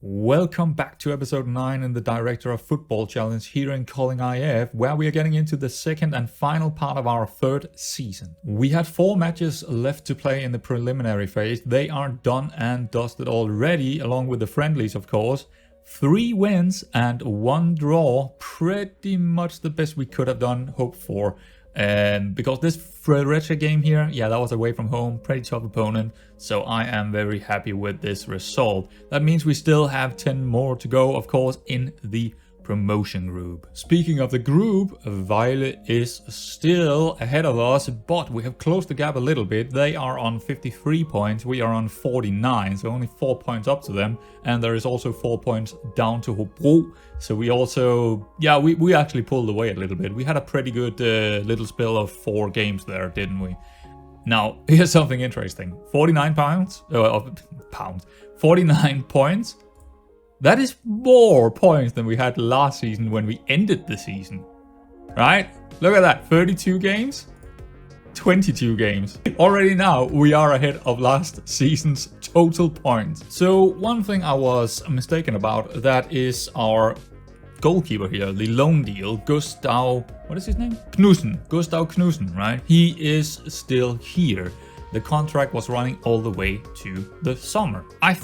Welcome back to episode 9 in the Director of Football Challenge here in Kolding IF, where we are getting into the second and final part of our third season. We had 4 matches left to play in the preliminary phase. They are done and dusted already, along with the friendlies of course. 3 wins and 1 draw, pretty much the best we could have done, hoped for. Because this Fredericia game here, yeah, that was away from home, pretty tough opponent, so I am very happy with this result. That means we still have 10 more to go, of course, in the promotion group. Speaking of the group, Vejle is still ahead of us, but we have closed the gap a little bit. They are on 53 points, we are on 49, so only 4 points up to them, and there is also 4 points down to Hobro. So we also, yeah, we actually pulled away a little bit. We had a pretty good little spell of 4 games there, didn't we? Now, here's something interesting. 49 pounds, 49 points. That is more points than we had last season when we ended the season, right? Look at that, 32 games, 22 games. Already now, we are ahead of last season's total points. So one thing I was mistaken about, that is our goalkeeper here, the loan deal, Gustav, what is his name? Knudsen, Gustav Knudsen, right? He is still here. The contract was running all the way to the summer. I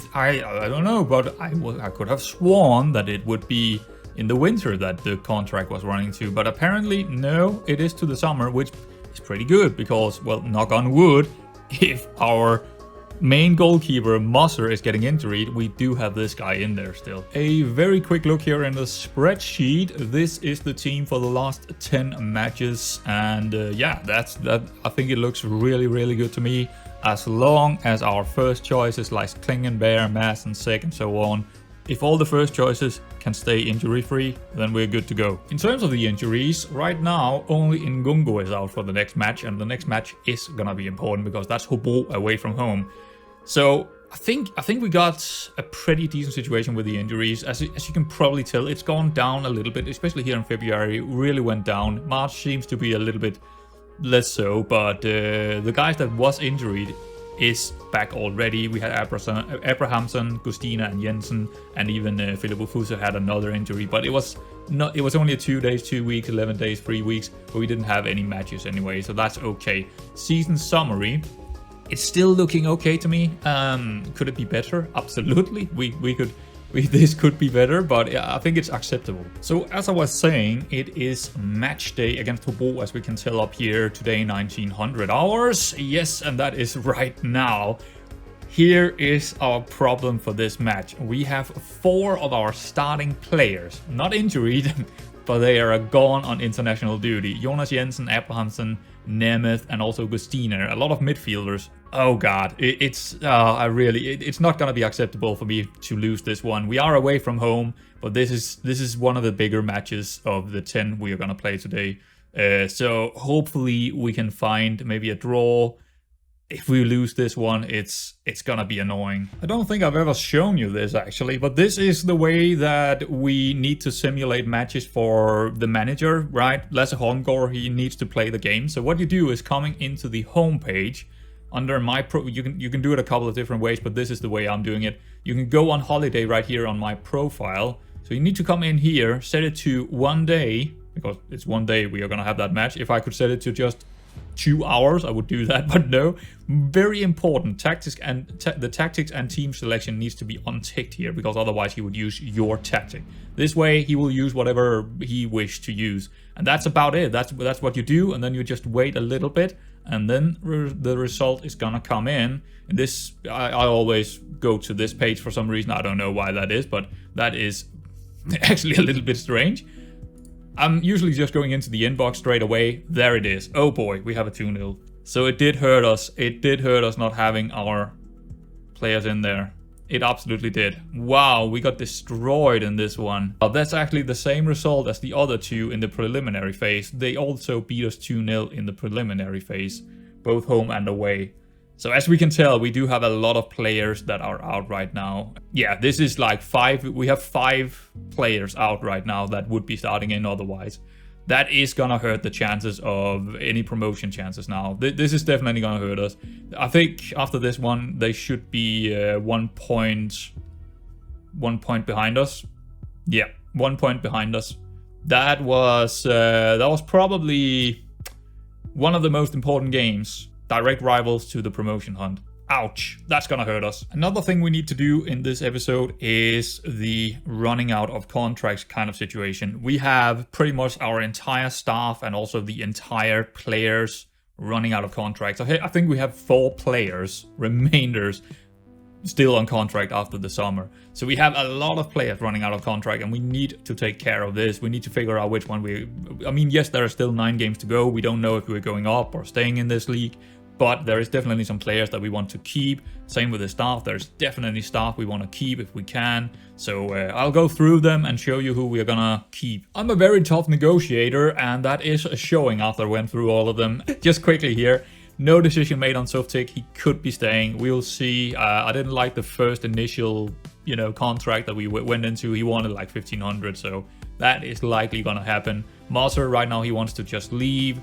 don't know, but I could have sworn that it would be in the winter that the contract was running to, but apparently no, it is to the summer, which is pretty good because, well, knock on wood, if our main goalkeeper Moser is getting injured, we do have this guy in there still. A very quick look here in the spreadsheet. This is the team for the last 10 matches, and yeah, I think it looks really good to me, as long as our first choices like Klingenberg, Mass and Sek and so on, if all the first choices can stay injury free, then we're good to go. In terms of the injuries, right now only Ngungo is out for the next match, and the next match is gonna be important because that's Hobro away from home. So I think we got a pretty decent situation with the injuries. As you can probably tell, it's gone down a little bit, especially here in February. It really went down. March seems to be a little bit less so, but the guys that was injured is back already. We had Abrahamson, Gustina and Jensen, and even Philip Ufusa had another injury, but it was only 2 days, 2 weeks, 11 days, 3 weeks, but we didn't have any matches anyway, so that's okay. Season summary. It's still looking okay to me. Could it be better? Absolutely. This could be better, but yeah, I think it's acceptable. So as I was saying, it is match day against Hobro, as we can tell up here today, 1900 hours. Yes, and that is right now. Here is our problem for this match. We have 4 of our starting players, not injured, but they are gone on international duty. Jonas Jensen, Abrahamson, Nemeth, and also Gustina. A lot of midfielders. Oh god, it's not gonna be acceptable for me to lose this one. We are away from home, but this is one of the bigger matches of the 10 we are gonna play today. So hopefully we can find maybe a draw. If we lose this one, it's gonna be annoying. I don't think I've ever shown you this actually, but this is the way that we need to simulate matches for the manager, right? Lasse Holmgaard, he needs to play the game. So what you do is coming into the home page under my you can do it a couple of different ways, but this is the way I'm doing it. You can go on holiday right here on my profile. So you need to come in here, set it to 1 day, because it's 1 day we are gonna have that match. If I could set it to just 2 hours, I would do that, but no. Very important, tactics and the tactics and team selection needs to be unticked here, because otherwise he would use your tactic. This way he will use whatever he wished to use, and that's about it. That's what you do, and then you just wait a little bit, and then the result is gonna come in. And this, I always go to this page for some reason. I don't know why that is, but that is actually a little bit strange. I'm usually just going into the inbox straight away. There it is. Oh boy, we have a 2-0. So it did hurt us. It did hurt us not having our players in there. It absolutely did. Wow, we got destroyed in this one. That's actually the same result as the other 2 in the preliminary phase. They also beat us 2-0 in the preliminary phase, both home and away. So as we can tell, we do have a lot of players that are out right now. Yeah, this is like 5. We have 5 players out right now that would be starting in otherwise. That is gonna hurt the chances of any promotion chances now. This is definitely gonna hurt us. I think after this one, they should be 1 point 1 point behind us. Yeah, 1 point behind us. That was probably one of the most important games. Direct rivals to the promotion hunt. Ouch, that's gonna hurt us. Another thing we need to do in this episode is the running out of contracts kind of situation. We have pretty much our entire staff and also the entire players running out of contracts. I think we have 4 players, remainders, still on contract after the summer. So we have a lot of players running out of contract, and we need to take care of this. We need to figure out which one I mean, yes, there are still 9 games to go. We don't know if we're going up or staying in this league. But there is definitely some players that we want to keep. Same with the staff. There's definitely staff we want to keep if we can. So I'll go through them and show you who we're gonna keep. I'm a very tough negotiator, and that is showing after I went through all of them. Just quickly here. No decision made on Softik. He could be staying. We'll see. I didn't like the first initial, contract that we went into. He wanted like 1,500, so that is likely gonna happen. Moser, right now, he wants to just leave.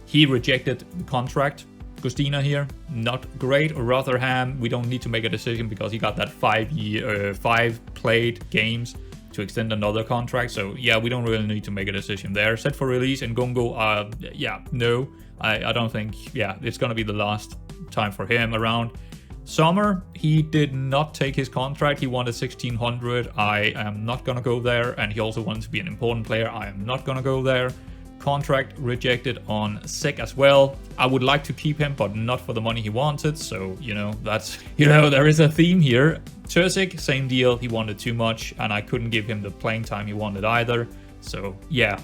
He rejected the contract. Gustina here, not great. Rotherham, we don't need to make a decision because he got that 5 played games to extend another contract. So yeah, we don't really need to make a decision there. Set for release and Gongo, yeah, no. I don't think, yeah, it's gonna be the last time for him around. Sommer, he did not take his contract. He wanted 1,600. I am not gonna go there. And he also wanted to be an important player. I am not gonna go there. Contract rejected on Sek as well. I would like to keep him, but not for the money he wanted. So, that's, there is a theme here. Tursik, same deal. He wanted too much, and I couldn't give him the playing time he wanted either. So, yeah.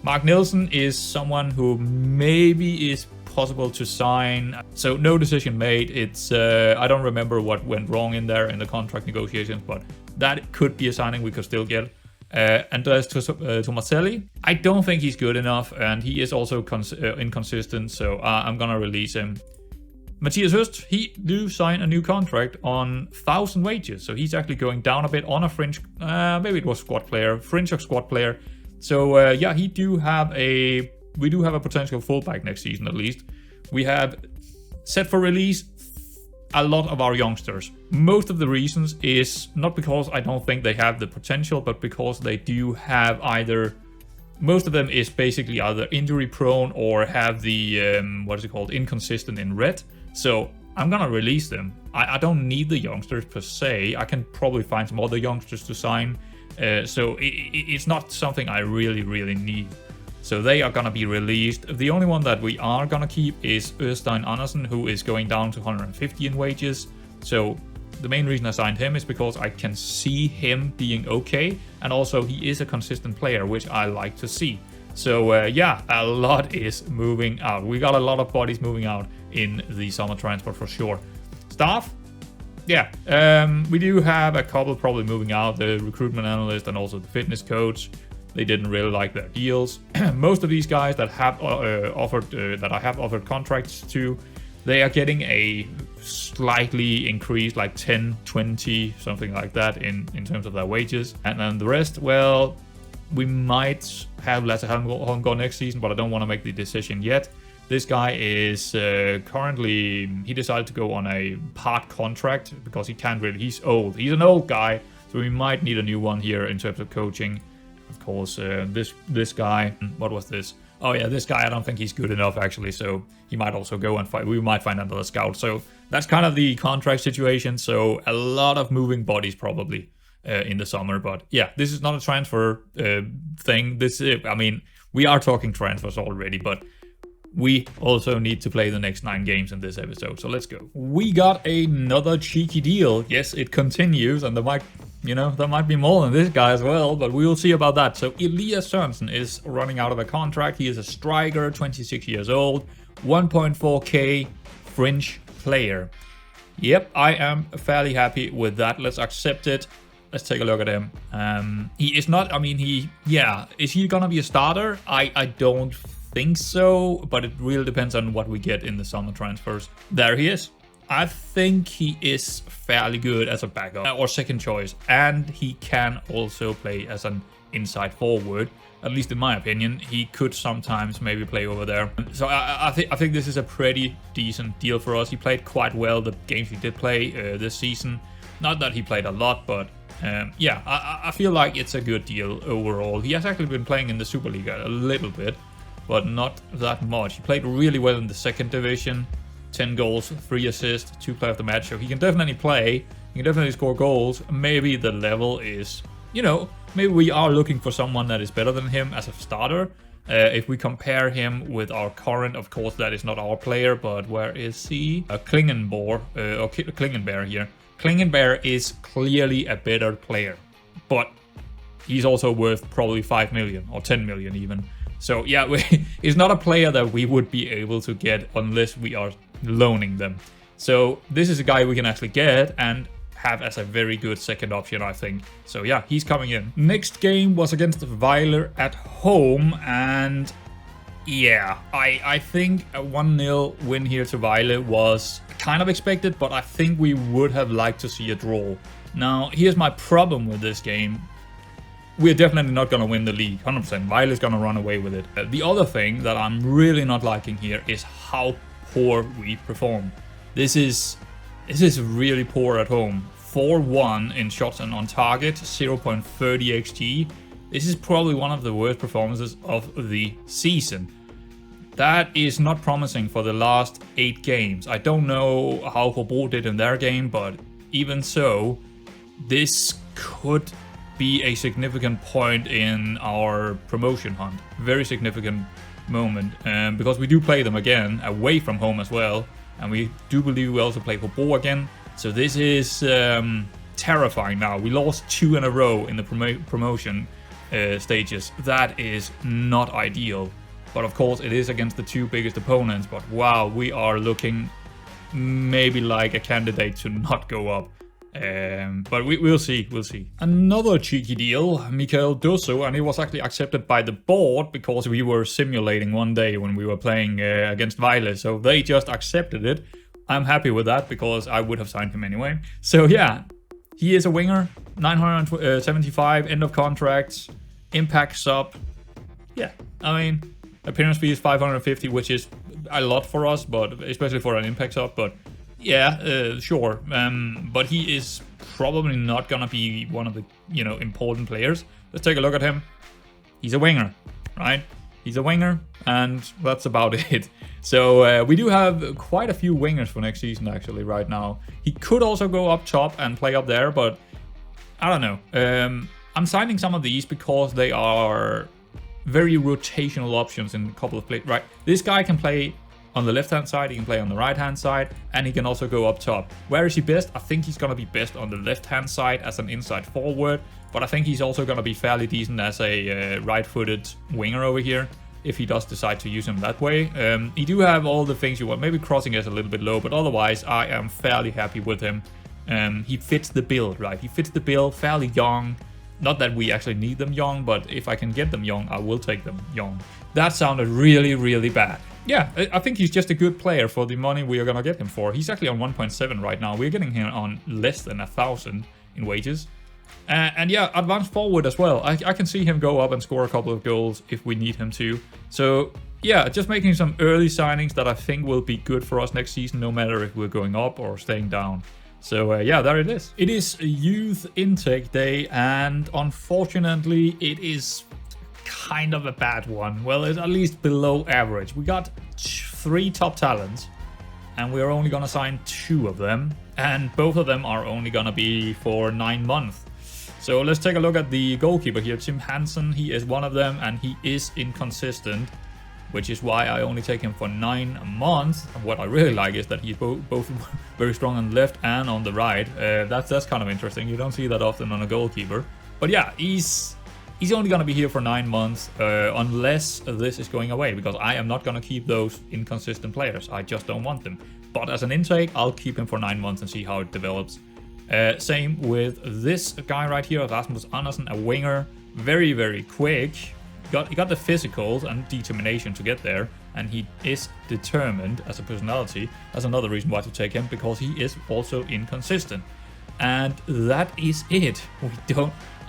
Mark Nielsen is someone who maybe is possible to sign. So, no decision made. It's, I don't remember what went wrong in there in the contract negotiations, but that could be a signing we could still get. Andreas Tomaselli, I don't think he's good enough, and he is also inconsistent, so I'm gonna release him. Matthias Höst, he do sign a new contract on 1,000 wages, so he's actually going down a bit on a fringe, maybe it was squad player, fringe or squad player. So yeah, we do have a potential fullback next season at least. We have set for release a lot of our youngsters. Most of the reasons is not because I don't think they have the potential, but because they do have most of them is basically either injury prone or have the, inconsistent in red. So I'm gonna release them. I don't need the youngsters per se. I can probably find some other youngsters to sign. So it's not something I really need. So they are going to be released. The only one that we are going to keep is Øystein Andersen, who is going down to 150 in wages. So the main reason I signed him is because I can see him being okay. And also he is a consistent player, which I like to see. So yeah, a lot is moving out. We got a lot of bodies moving out in the summer transfer for sure. Staff? Yeah, we do have a couple probably moving out. The recruitment analyst and also the fitness coach. They didn't really like their deals. Most of these guys that have that I have offered contracts to, they are getting a slightly increased, like 10, 20, something like that in terms of their wages. And then the rest, well, we might have Lasse Holmgaard next season, but I don't want to make the decision yet. This guy is currently, he decided to go on a part contract because he can't really, he's old. He's an old guy, so we might need a new one here in terms of coaching. Of course, this guy, what was this? Oh yeah, this guy, I don't think he's good enough actually, so he might also go and fight. We might find another scout. So that's kind of the contract situation. So a lot of moving bodies probably in the summer. But yeah, this is not a transfer thing. I mean, we are talking transfers already, but we also need to play the next 9 games in this episode. So let's go. We got another cheeky deal. Yes, it continues, and there might be more than this guy as well, but we will see about that. So Elias Sørensen is running out of a contract. He is a striker, 26 years old, 1.4k French player. Yep, I am fairly happy with that. Let's accept it. Let's take a look at him. He is not, is he gonna be a starter? I don't think so, but it really depends on what we get in the summer transfers. There he is. I think he is fairly good as a backup or second choice, and he can also play as an inside forward. At least in my opinion, he could sometimes maybe play over there. So I think this is a pretty decent deal for us. He played quite well the games he did play this season. Not that he played a lot, but Yeah, I feel like it's a good deal overall. He has actually been playing in the Superliga a little bit, but not that much. He played really well in the second division. 10 goals, 3 assists, 2 player of the match. So he can definitely play. He can definitely score goals. Maybe the level is, you know, maybe we are looking for someone that is better than him as a starter. If we compare him with our current, of course, that is not our player, but where is he? Klingenberg here. Klingenberg is clearly a better player, but he's also worth probably 5 million or 10 million even. So yeah, he's not a player that we would be able to get unless we are loaning them. So this is a guy we can actually get and have as a very good second option, I think. So yeah, he's coming in. Next game was against Weiler at home, and yeah, I think a 1-0 win here to Weiler was kind of expected, but I think we would have liked to see a draw. Now, here's my problem with this game. We're definitely not going to win the league, 100%. Weiler's going to run away with it. The other thing that I'm really not liking here is how poor we perform. This is really poor at home. 4-1 in shots and on target, 0.30 XG. This is probably one of the worst performances of the season. That is not promising for the last 8 games. I don't know how Hobro did in their game, but even so, this could be a significant point in our promotion hunt. Very significant moment, because we do play them again away from home as well, and we do believe we also play Hobro again. So this is terrifying now. We lost 2 in a row in the promotion stages. That is not ideal. But of course, it is against the 2 biggest opponents. But wow, we are looking maybe like a candidate to not go up. But we'll see, Another cheeky deal, Mikael Dosso, and it was actually accepted by the board because we were simulating one day when we were playing against Weiler. So they just accepted it. I'm happy with that because I would have signed him anyway. So yeah, he is a winger, 975, end of contract, impact sub. Yeah, I mean, appearance fee is 550, which is a lot for us, but especially for an impact sub. But yeah, sure. But he is probably not gonna be one of the important players. Let's take a look at him. He's a winger, right? He's a winger, and that's about it. So we do have quite a few wingers for next season, actually, right now. He could also go up top and play up there, but I don't know. I'm signing some of these because they are very rotational options in a couple of plays, right? This guy can play on the left-hand side, he can play on the right-hand side, and he can also go up top. Where is he best? I think he's going to be best on the left-hand side as an inside forward, but I think he's also going to be fairly decent as a right-footed winger over here, if he does decide to use him that way. He do have all the things you want. Maybe crossing is a little bit low, but otherwise I am fairly happy with him. He fits the bill, right? He fits the bill, fairly young. Not that we actually need them young, but if I can get them young, I will take them young. That sounded really, really bad. Yeah, I think he's just a good player for the money we are going to get him for. He's actually on 1.7 right now. We're getting him on less than 1,000 in wages. And yeah, advanced forward as well. I can see him go up and score a couple of goals if we need him to. So yeah, just making some early signings that I think will be good for us next season, no matter if we're going up or staying down. So yeah, there it is. It is youth intake day, and unfortunately it is kind of a bad one. Well, it's at least below average. We got 3 top talents, and we're only gonna sign 2 of them, and both of them are only gonna be for 9 months. So let's take a look at the goalkeeper here, Tim Hansen. He is one of them, and he is inconsistent, which is why I only take him for 9 months. What I really like is that he's both very strong on the left and on the right. That's kind of interesting. You don't see that often on a goalkeeper. But yeah, he's only going to be here for 9 months unless this is going away, because I am not going to keep those inconsistent players. I just don't want them. But as an intake, I'll keep him for 9 months and see how it develops. Same with this guy right here, Rasmus Andersen, a winger. Very, very quick. He got the physicals and determination to get there, and he is determined as a personality. That's another reason why to take him, because he is also inconsistent. And that is it.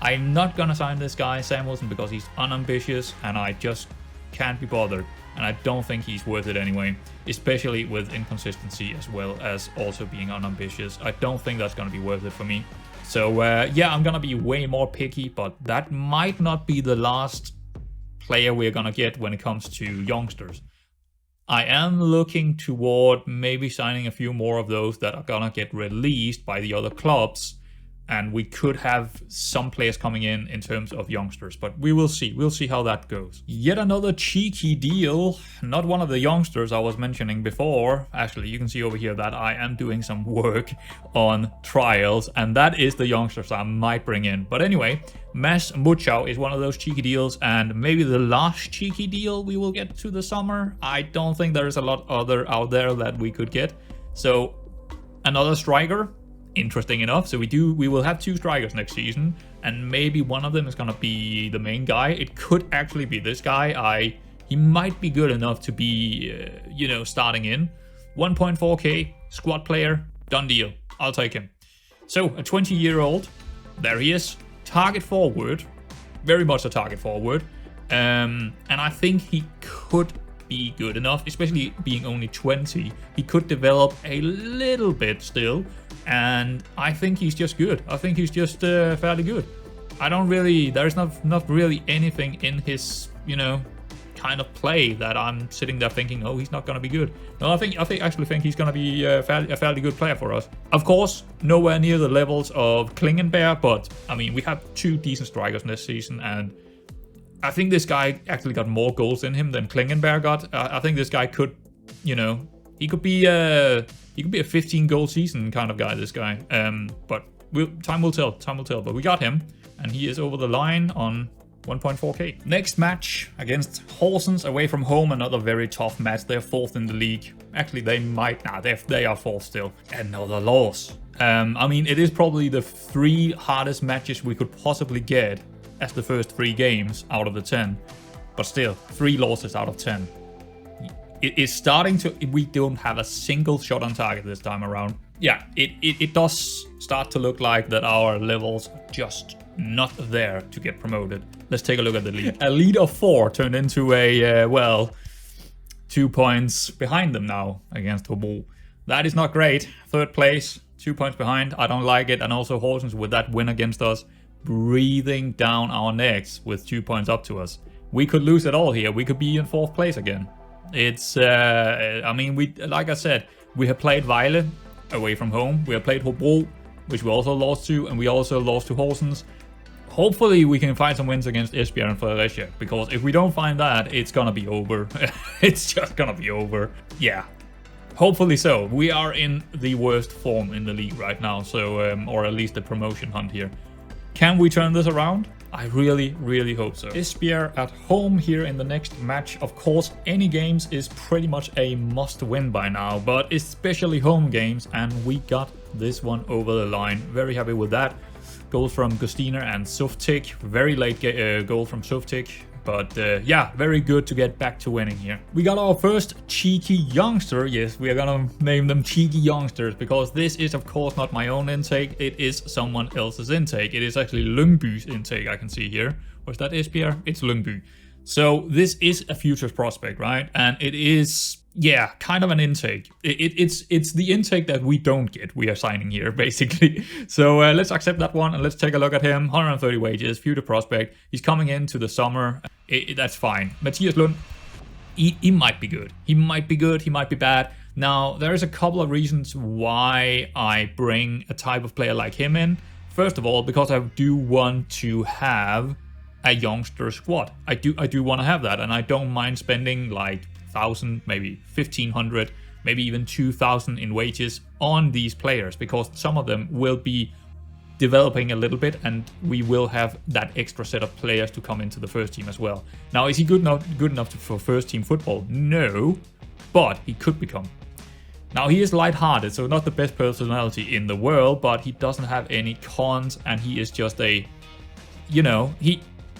I'm not gonna sign this guy, Samuelson, because he's unambitious and I just can't be bothered. And I don't think he's worth it anyway, especially with inconsistency as well as also being unambitious. I don't think that's gonna be worth it for me. So yeah, I'm gonna be way more picky, but that might not be the last player we're gonna get when it comes to youngsters. I am looking toward maybe signing a few more of those that are gonna get released by the other clubs, and we could have some players coming in terms of youngsters, but we will see. We'll see how that goes. Yet another cheeky deal, not one of the youngsters I was mentioning before. Actually, you can see over here that I am doing some work on trials, and that is the youngsters I might bring in. But anyway, Mass Muchow is one of those cheeky deals, and maybe the last cheeky deal we will get to the summer. I don't think there is a lot other out there that we could get. So another striker. Interesting enough, so we will have 2 strikers next season, and maybe one of them is gonna be the main guy. It could actually be this guy. He might be good enough to be, you know, starting in. 1.4k, squad player, done deal. I'll take him. So a 20-year-old, there he is, target forward, very much a target forward, and I think he could be good enough, especially being only 20. He could develop a little bit still, and I think he's just good. I think he's just fairly good. There's not really anything in his, you know, kind of play that I'm sitting there thinking, oh, he's not going to be good. No, I actually think he's going to be a fairly good player for us. Of course, nowhere near the levels of Klingenberg, but I mean, we have 2 decent strikers this season, and I think this guy actually got more goals in him than Klingenberg got. I think this guy could, you know, he could be a 15-goal season kind of guy, this guy. But time will tell. But we got him, and he is over the line on 1.4k. Next match against Horsens away from home, another very tough match. They're 4th in the league. Actually, they are 4th still. Another loss. I mean, it is probably the 3 hardest matches we could possibly get as the first 3 games out of the 10. But still, 3 losses out of 10. It is starting to... We don't have a single shot on target this time around. Yeah, it does start to look like that our levels are just not there to get promoted. Let's take a look at the lead. A lead of 4 turned into a, well, 2 points behind them now against Hobro. That is not great. 3rd place, 2 points behind. I don't like it. And also Horsens with that win against us, breathing down our necks with 2 points up to us. We could lose it all here. We could be in 4th place again. It's, I mean, like I said, we have played Vejle away from home. We have played Hobro, which we also lost to, and we also lost to Horsens. Hopefully we can find some wins against Esbjerg and Fredericia, because if we don't find that, it's gonna be over. It's just gonna be over. Yeah. Hopefully so. We are in the worst form in the league right now, so, or at least the promotion hunt here. Can we turn this around? I really, really hope so. Esbjerg at home here in the next match. Of course, any games is pretty much a must-win by now, but especially home games, and we got this one over the line. Very happy with that. Goals from Gustiner and Suftik. Very late goal from Suftik. But yeah, very good to get back to winning here. We got our first cheeky youngster. Yes, we are gonna name them cheeky youngsters, because this is of course not my own intake. It is someone else's intake. It is actually Lyngby's intake, I can see here. Was that Esbjerg? It's Lyngby. So this is a futures prospect, right? And it is, yeah, kind of an intake. It's the intake that we don't get. We are signing here, basically. So let's accept that one and let's take a look at him. 130 wages, future prospect. He's coming into the summer. That's fine. Mathias Lund, he might be good. He might be good. He might be bad. Now, there's a couple of reasons why I bring a type of player like him in. First of all, because I do want to have a youngster squad. I do want to have that, and I don't mind spending like 1,000, maybe 1,500, maybe even 2,000 in wages on these players, because some of them will be developing a little bit, and we will have that extra set of players to come into the first team as well. Now, is he good enough for first team football? No, but he could become. Now, he is light-hearted, so not the best personality in the world, but he doesn't have any cons, and he is just a, you know,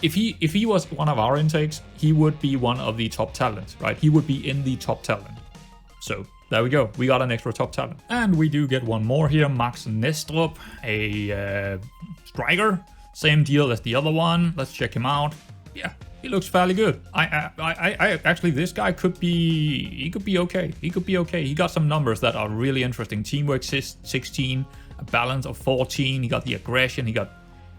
if he was one of our intakes, he would be one of the top talents, right? He would be in the top talent. So there we go. We got an extra top talent. And we do get one more here. Max Nestrup, a striker. Same deal as the other one. Let's check him out. Yeah, he looks fairly good. I actually, this guy could be, he could be okay. He could be okay. He got some numbers that are really interesting. Teamwork 16, a balance of 14. He got the aggression. He got,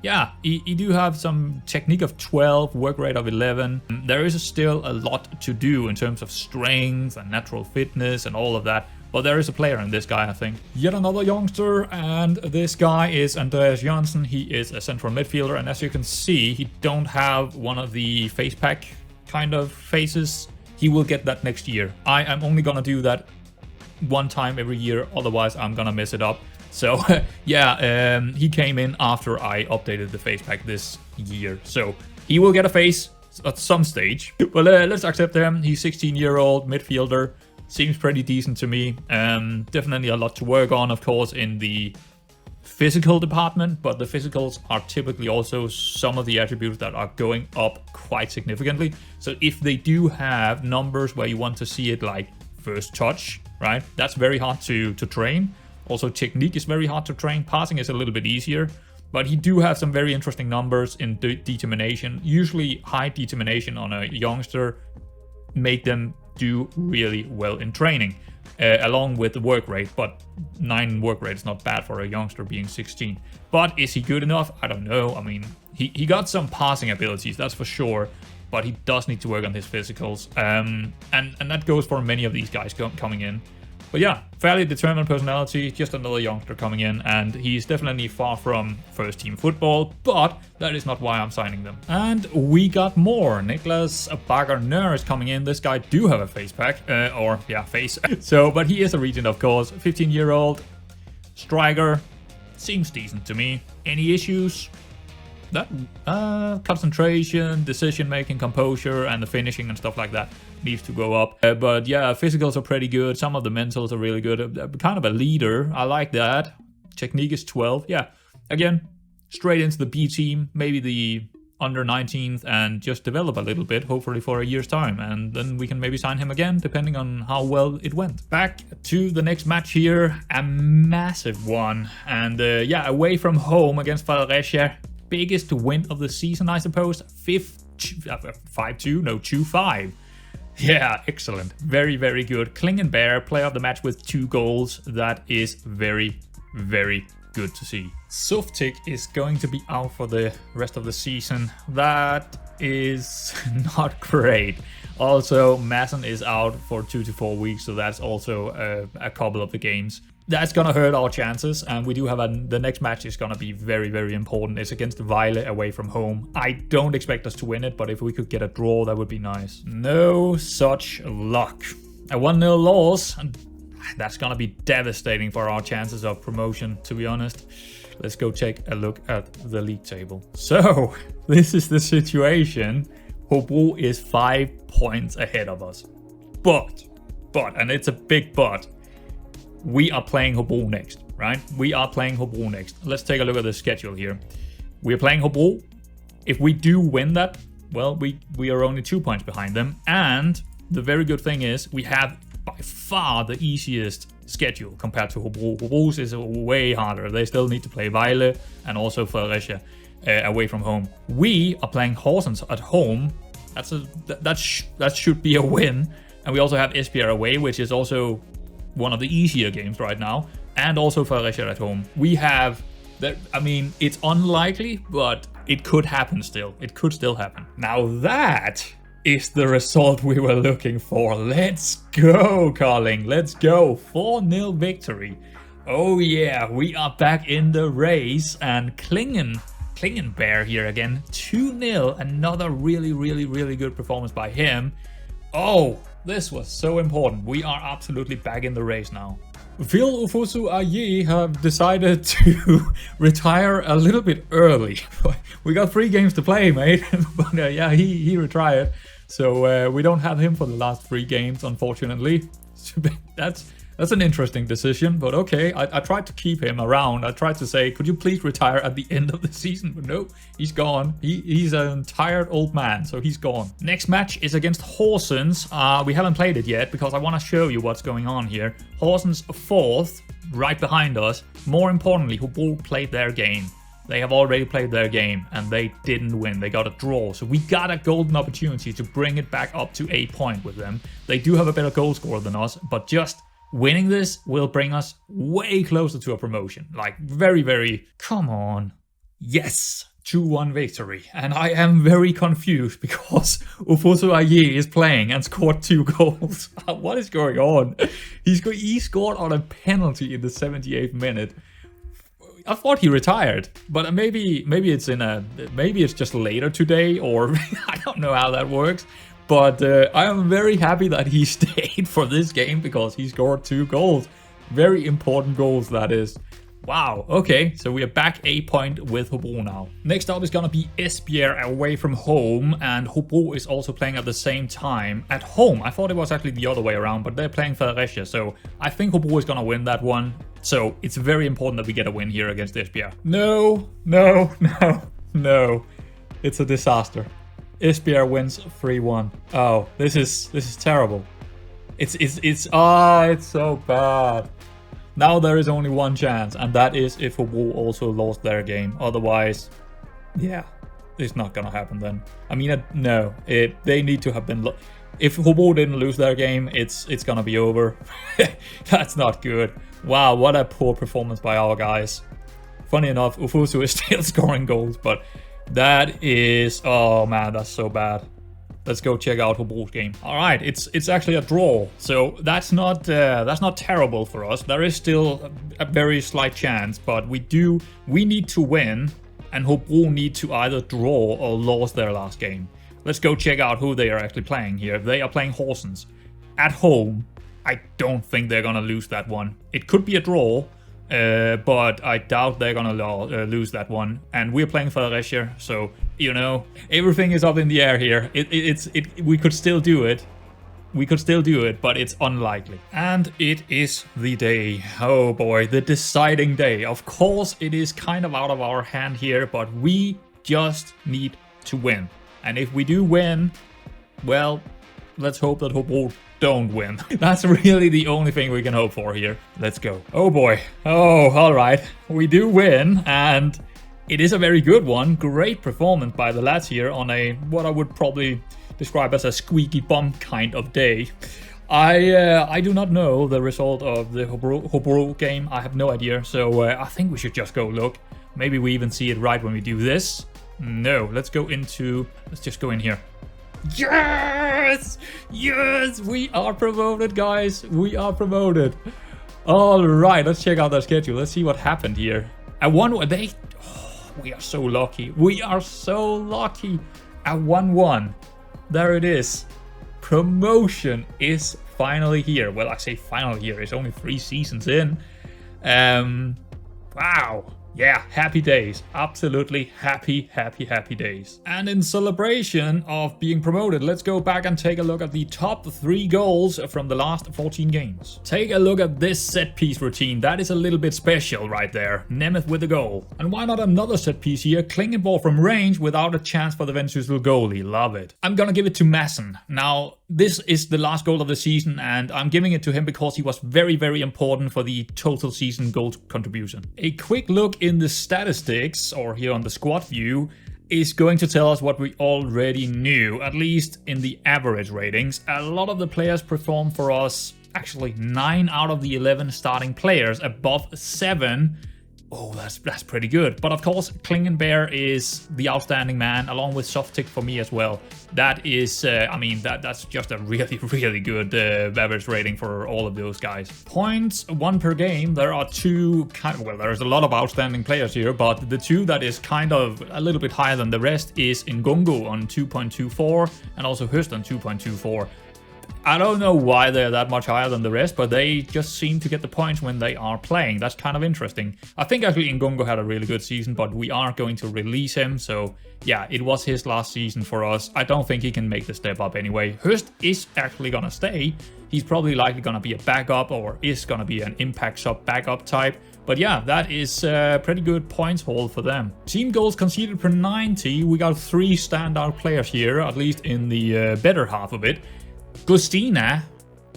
yeah, he do have some technique of 12, work rate of 11. There is still a lot to do in terms of strength and natural fitness and all of that. But there is a player in this guy, I think. Yet another youngster, and this guy is Andreas Jørgensen. He is a central midfielder, and as you can see, he don't have one of the face pack kind of faces. He will get that next year. I am only gonna do that one time every year, otherwise I'm gonna mess it up. So yeah, he came in after I updated the face pack this year. So he will get a face at some stage. But let's accept him. He's 16-year-old midfielder. Seems pretty decent to me. Definitely a lot to work on, of course, in the physical department, but the physicals are typically also some of the attributes that are going up quite significantly. So if they do have numbers where you want to see it like first touch, right? That's very hard to train. Also, technique is very hard to train. Passing is a little bit easier, but he do have some very interesting numbers in determination. Usually high determination on a youngster make them do really well in training, along with the work rate. But 9 work rate is not bad for a youngster being 16. But is he good enough? I don't know. I mean, he got some passing abilities, that's for sure, but he does need to work on his physicals. And that goes for many of these guys coming in. But yeah, fairly determined personality, just another youngster coming in, and he's definitely far from first team football, but that is not why I'm signing them. And we got more. Niklas Bagarner is coming in. This guy do have a face pack, face. So, but he is a regent, of course. 15-year-old striker, seems decent to me. Any issues? That concentration, decision making, composure, and the finishing and stuff like that needs to go up. But yeah, physicals are pretty good. Some of the mentals are really good. Kind of a leader. I like that. Technique is 12. Yeah, again, straight into the B team, maybe the under 19th, and just develop a little bit, hopefully for a year's time, and then we can maybe sign him again depending on how well it went. Back to the next match here, a massive one, and yeah, away from home against Fredericia. Biggest win of the season, I suppose. 5-2, no, 2-5. Yeah, excellent. Very, very good. Klingenberg, player of the match with 2 goals. That is very, very good to see. Suftik is going to be out for the rest of the season. That is not great. Also, Madsen is out for 2 to 4 weeks, so that's also a couple of the games. That's gonna hurt our chances, and we do have the next match is gonna be very, very important. It's against Vejle away from home. I don't expect us to win it, but if we could get a draw, that would be nice. No such luck. A 1-0 loss, and that's gonna be devastating for our chances of promotion, to be honest. Let's go take a look at the league table. So, this is the situation. Hobro is 5 points ahead of us. But, and it's a big but, we are playing Hobro next, right? We are playing Hobro next. Let's take a look at the schedule here. We're playing Hobro. If we do win that, well, we are only 2 points behind them. And the very good thing is we have by far the easiest schedule compared to Hobro. Hobro's is way harder. They still need to play Vejle and also Fredericia away from home. We are playing Horsens at home. That should be a win. And we also have Esbjerg away, which is also one of the easier games right now, and also Fredericia at home. We have that. I mean, it's unlikely, but it could happen still. It could still happen. Now that is the result we were looking for. Let's go, Kolding. Let's go. 4-0 victory. Oh yeah, we are back in the race, and Klingenberg here again. 2-0. Another really, really, really good performance by him. Oh, this was so important. We are absolutely back in the race now. Phil Ufosu Aye have decided to retire a little bit early. We got 3 games to play, mate. But yeah, he retired. So we don't have him for the last 3 games, unfortunately. That's an interesting decision, but okay. I tried to keep him around. I tried to say, could you please retire at the end of the season? But no, he's gone. He's a tired old man, so he's gone. Next match is against Horsens. We haven't played it yet because I want to show you what's going on here. Horsens 4th, right behind us. More importantly, Hobro played their game. They have already played their game and they didn't win. They got a draw. So we got a golden opportunity to bring it back up to 8 points with them. They do have a better goal scorer than us, but just Winning this will bring us way closer to a promotion. Like very, very, come on. Yes, 2-1 victory. And I am very confused because Ufoso Aye is playing and scored 2 goals. What is going on? He scored on a penalty in the 78th minute. I thought he retired, but maybe it's just later today, or I don't know how that works. But I am very happy that he stayed for this game because he scored 2 goals. Very important goals, that is. Wow, okay, so we are back a point with Hobro now. Next up is gonna be Esbjerg away from home, and Hobro is also playing at the same time at home. I thought it was actually the other way around, but they're playing Fredericia, so I think Hobro is gonna win that one. So it's very important that we get a win here against Esbjerg. No, no, no, no. It's a disaster. Esbjerg wins 3-1. Oh, this is terrible. It's so bad. Now there is only one chance, and that is if Hobro also lost their game. Otherwise, yeah, it's not gonna happen then. I mean, no, they need to have been. If Hobro didn't lose their game, it's gonna be over. That's not good. Wow, what a poor performance by our guys. Funny enough, Ufosu is still scoring goals, but that is, oh man, that's so bad. Let's go check out Hobro's game. All right, it's actually a draw, so that's not terrible for us. There is still a very slight chance, but we need to win, and Hobro need to either draw or lose their last game. Let's go check out who they are actually playing here. They are playing Horsens at home. I don't think they're gonna lose that one. It could be a draw, but I doubt they're gonna lose that one. And we're playing Fredericia, so you know everything is up in the air here. We could still do it. We could still do it, but it's unlikely. And it is the day. Oh boy, the deciding day. Of course, it is kind of out of our hand here, but we just need to win. And if we do win, well, let's hope that Hobro don't win. That's really the only thing we can hope for here. Let's go. Oh boy. Oh, all right. We do win, and it is a very good one. Great performance by the lads here on a what I would probably describe as a squeaky bum kind of day. I do not know the result of the Hobro game. I have no idea. So I think we should just go look. Maybe we even see it right when we do this. No, let's just go in here. Yes! Yes! We are promoted, guys. We are promoted. All right, let's check out their schedule. Let's see what happened here. At we are so lucky. We are so lucky. At 1-1. There it is. Promotion is finally here. Well, I say finally here. It's only 3 seasons in. Wow. Yeah, happy days. Absolutely happy days. And in celebration of being promoted, let's go back and take a look at the top 3 goals from the last 14 games. Take a look at this set piece routine. That is a little bit special right there. Nemeth with a goal. And why not another set piece here? Clinging ball from range without a chance for the Vendsyssel goalie. Love it. I'm gonna give it to Madsen. Now, this is the last goal of the season, and I'm giving it to him because he was very important for the total season goal contribution. A quick look in the statistics, or here on the squad view, is going to tell us what we already knew, at least in the average ratings. A lot of the players perform for us, actually 9 out of the 11 starting players above 7. Oh, that's pretty good. But of course, Klingenberg is the outstanding man, along with Softic for me as well. That is, I mean, that's just a really good average rating for all of those guys. Points, 1 per game. There are 2 well, there's a lot of outstanding players here, but the 2 that is kind of a little bit higher than the rest is Ngongo on 2.24 and also Höst on 2.24. I don't know why they're that much higher than the rest, but they just seem to get the points when they are playing. That's kind of interesting. I think actually Ngongo had a really good season, but we are going to release him. So yeah, it was his last season for us. I don't think he can make the step up anyway. Höst is actually going to stay. He's probably likely going to be a backup, or is going to be an impact sub backup type. But yeah, that is pretty good points haul for them. Team goals conceded per 90. We got 3 standout players here, at least in the better half of it. Gustina,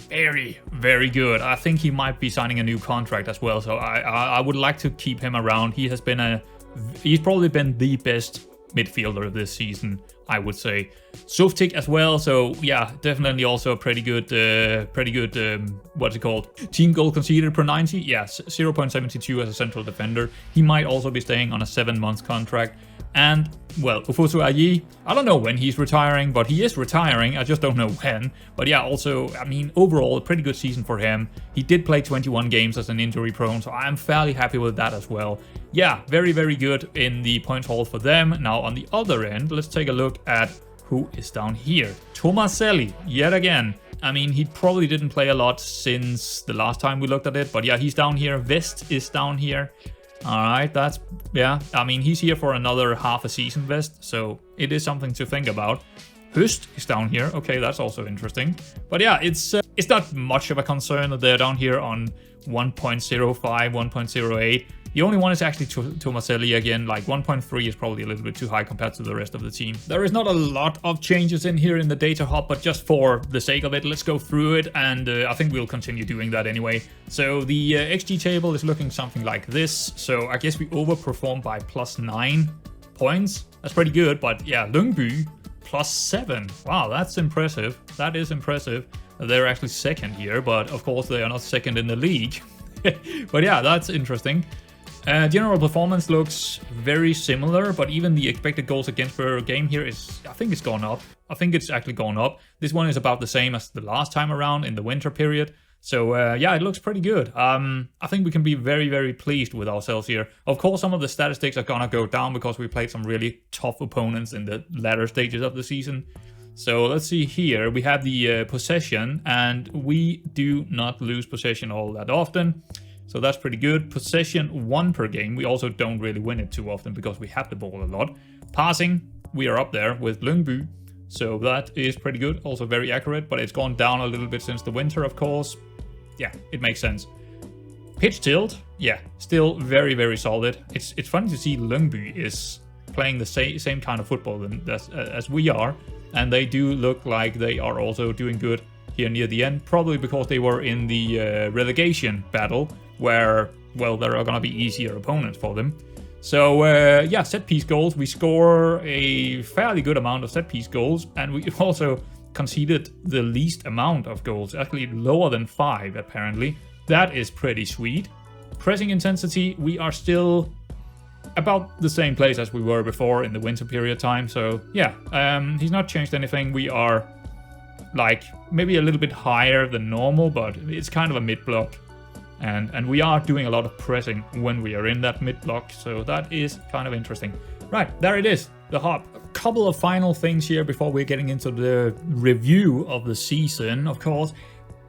very good. I think he might be signing a new contract as well, so I would like to keep him around. He's probably been the best midfielder of this season. I would say. Softic as well, so yeah, definitely also a pretty good, what's it called? Team goal conceded per 90, yes, 0.72 as a central defender. He might also be staying on a 7-month contract. And, well, Ofosu Ayi, I don't know when he's retiring, but he is retiring. I just don't know when. But yeah, also, I mean, overall, a pretty good season for him. He did play 21 games as an injury prone, so I'm fairly happy with that as well. Yeah, very, very good in the points haul for them. Now, on the other end, let's take a look at who is down here. Tomaselli, yet again. I mean, he probably didn't play a lot since the last time we looked at it, but yeah, he's down here. Vest is down here. All right, that's, yeah, I mean, he's here for another half a season, Vest, so it is something to think about. Hust is down here. Okay, that's also interesting. But yeah, it's not much of a concern that they're down here on 1.05, 1.08. The only one is actually Tomaselli again, like 1.3 is probably a little bit too high compared to the rest of the team. There is not a lot of changes in here in the data hub, but just for the sake of it, let's go through it, and I think we'll continue doing that anyway. So the XG table is looking something like this, so I guess we overperformed by +9 points. That's pretty good, but yeah, Lyngby +7. Wow, that's impressive. That is impressive. They're actually second here, but of course they are not second in the league. But yeah, that's interesting. General performance looks very similar, but even the expected goals against per game here is, I think it's gone up. I think it's actually gone up. This one is about the same as the last time around in the winter period. So yeah, it looks pretty good. I think we can be very, very pleased with ourselves here. Of course, some of the statistics are gonna go down because we played some really tough opponents in the latter stages of the season. So let's see here. We have the possession, and we do not lose possession all that often. So that's pretty good. Possession 1 per game. We also don't really win it too often because we have the ball a lot. Passing, we are up there with Lyngby. So that is pretty good. Also very accurate, but it's gone down a little bit since the winter, of course. Yeah, it makes sense. Pitch tilt, yeah, still very, very solid. It's funny to see Lyngby is playing the same kind of football as we are. And they do look like they are also doing good here near the end. Probably because they were in the relegation battle, where, well, there are going to be easier opponents for them. So, yeah, set-piece goals. We score a fairly good amount of set-piece goals, and we also conceded the least amount of goals, actually lower than 5, apparently. That is pretty sweet. Pressing intensity, we are still about the same place as we were before in the winter period time. So, yeah, he's not changed anything. We are, like, maybe a little bit higher than normal, but it's kind of a mid-block. And we are doing a lot of pressing when we are in that mid-block, so that is kind of interesting. Right, there it is, the hub. A couple of final things here before we're getting into the review of the season. Of course,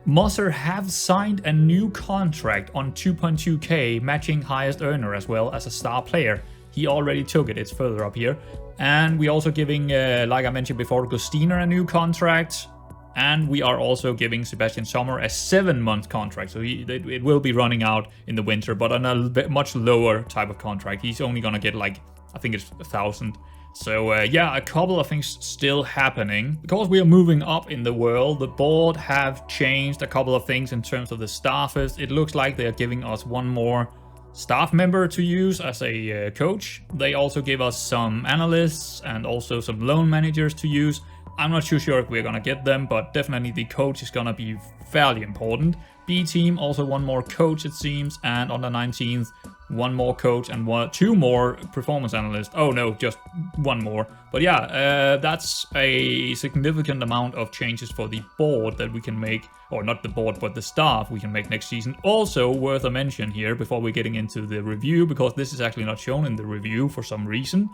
Moser have signed a new contract on 2.2k, matching highest earner as well as a star player. He already took it, it's further up here. And we're also giving, like I mentioned before, Gostiner a new contract. And we are also giving Sebastian Sommer a 7-month contract. So it will be running out in the winter, but on a much lower type of contract. He's only going to get, like, I think it's 1,000. So yeah, a couple of things still happening. Because we are moving up in the world, the board have changed a couple of things in terms of the staffers. It looks like they are giving us one more staff member to use as a coach. They also give us some analysts and also some loan managers to use. I'm not too sure if we're gonna get them, but definitely the coach is gonna be fairly important. B team, also one more coach it seems, and on the 19th, one more coach and two more performance analysts. Oh no, just one more. But yeah, that's a significant amount of changes for the board that we can make, or not the board, but the staff we can make next season. Also worth a mention here before we're getting into the review, because this is actually not shown in the review for some reason,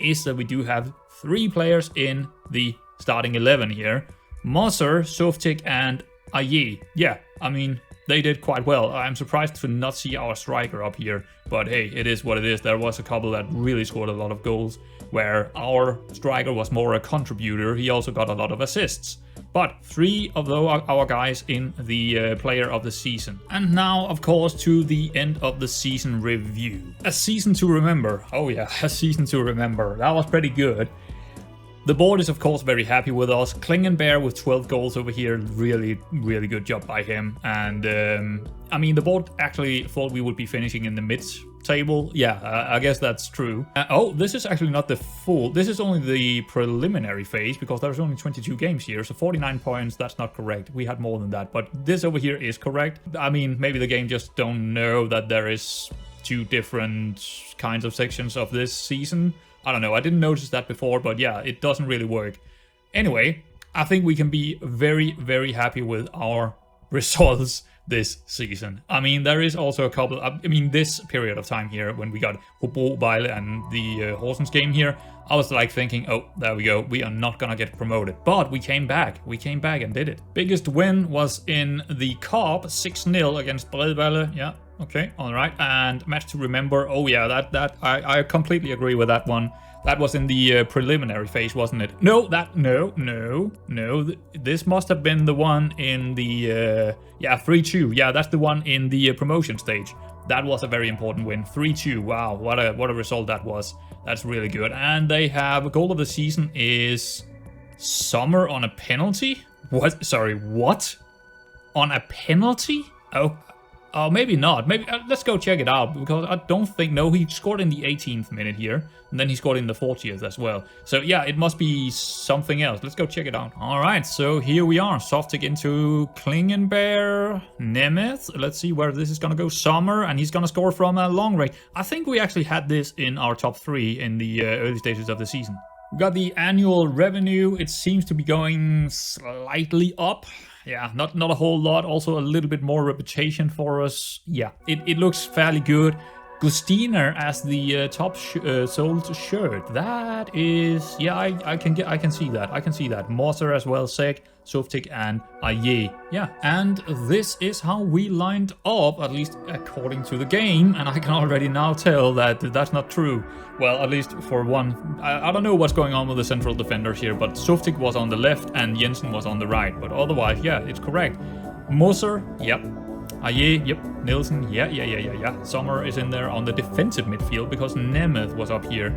is that we do have 3 players in the starting 11 here. Moser, Softic, and Aye. Yeah, I mean, they did quite well. I'm surprised to not see our striker up here, but hey, it is what it is. There was a couple that really scored a lot of goals, where our striker was more a contributor. He also got a lot of assists. But 3 of our guys in the player of the season. And now, of course, to the end of the season review. A season to remember. Oh yeah, a season to remember. That was pretty good. The board is, of course, very happy with us. Klingenberg with 12 goals over here. Really, really good job by him. And, I mean, the board actually thought we would be finishing in the table. Yeah, I guess that's true. Oh, this is actually not the full. This is only the preliminary phase because there's only 22 games here. So 49 points, that's not correct. We had more than that, but this over here is correct. I mean, maybe the game just don't know that there is 2 different kinds of sections of this season. I don't know. I didn't notice that before, but yeah, it doesn't really work. Anyway, I think we can be very, very happy with our results this season. I mean, there is also a couple, I mean, this period of time here when we got Hobro, Vejle and the Horsens game here, I was like thinking, oh, there we go, we are not gonna get promoted. But we came back and did it. Biggest win was in the Cup, 6-0 against Bredvejle. Yeah, okay, all right. And match to remember, oh yeah, that I completely agree with that one. That was in the preliminary phase, wasn't it? No, this must have been the one in the, 3-2. Yeah, that's the one in the promotion stage. That was a very important win. 3-2, wow, what a result that was. That's really good. And they have, goal of the season is Sommer on a penalty? What? Sorry, what? On a penalty? Oh, maybe not. Maybe let's go check it out because I don't think, no, he scored in the 18th minute here and then he scored in the 40th as well. So yeah, it must be something else. Let's go check it out. All right, so here we are. Softic into Klingenberg, Nemeth. Let's see where this is going to go. Sommer, and he's going to score from a long range. I think we actually had this in our top 3 in the early stages of the season. We got the annual revenue. It seems to be going slightly up. Yeah, not a whole lot. Also a little bit more reputation for us. Yeah, it looks fairly good. Gustiner as the top sold shirt. That is, yeah, I can see that. I can see that. Moser as well, Sek, Softik, and Aye. Yeah, and this is how we lined up, at least according to the game. And I can already now tell that that's not true. Well, at least for one. I don't know what's going on with the central defenders here, but Softik was on the left and Jensen was on the right. But otherwise, yeah, it's correct. Moser, yep. Aye, yep. Nielsen, yeah. Sommer is in there on the defensive midfield because Nemeth was up here.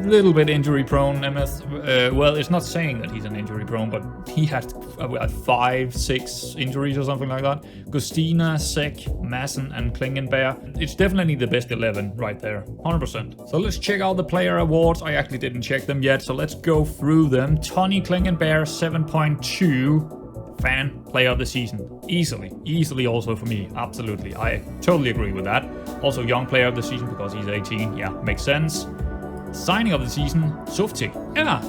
Little bit injury prone, Nemeth. Well, it's not saying that he's an injury prone, but he had 5, 6 injuries or something like that. Gustina, Sek, Madsen, and Klingenberg. It's definitely the best 11 right there, 100%. So let's check out the player awards. I actually didn't check them yet, so let's go through them. Tony Klingenberg, 7.2. Fan player of the season. Easily also for me. Absolutely. I totally agree with that. Also young player of the season because he's 18. Yeah, makes sense. Signing of the season, Softik. Yeah.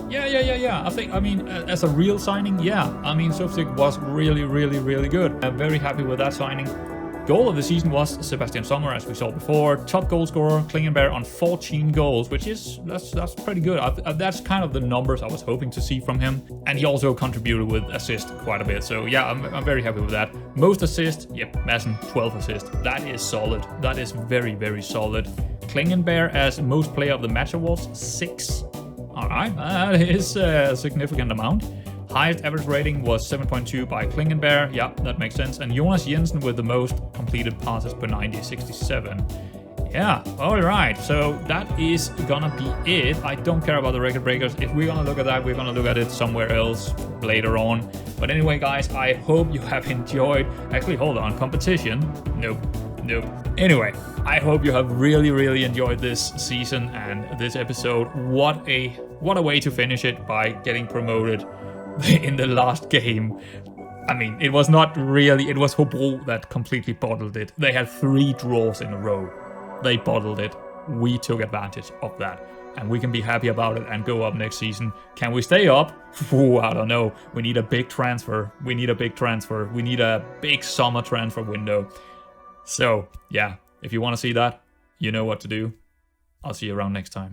I mean, as a real signing, yeah. I mean, Softik was really good. I'm very happy with that signing. Goal of the season was Sebastian Sommer, as we saw before. Top goal scorer, Klingenberg on 14 goals, which is, that's pretty good. That's kind of the numbers I was hoping to see from him. And he also contributed with assist quite a bit. So yeah, I'm very happy with that. Most assist, yep, Madsen, 12 assists. That is solid. That is very solid. Klingenberg as most player of the match awards, 6. All right, that is a significant amount. Highest average rating was 7.2 by Klingenberg. Yeah, that makes sense. And Jonas Jensen with the most completed passes per 90, 67. Yeah, all right. So that is gonna be it. I don't care about the record breakers. If we're gonna look at that, we're gonna look at it somewhere else later on. But anyway, guys, I hope you have enjoyed. Actually, hold on. Competition? Nope. Anyway, I hope you have really enjoyed this season and this episode. What a way to finish it by getting promoted in the last game. I mean, it was not really, it was Hobro that completely bottled it. They had 3 draws in a row. They bottled it. We took advantage of that. And we can be happy about it and go up next season. Can we stay up? Ooh, I don't know. We need a big transfer. We need a big summer transfer window. So, yeah, if you want to see that, you know what to do. I'll see you around next time.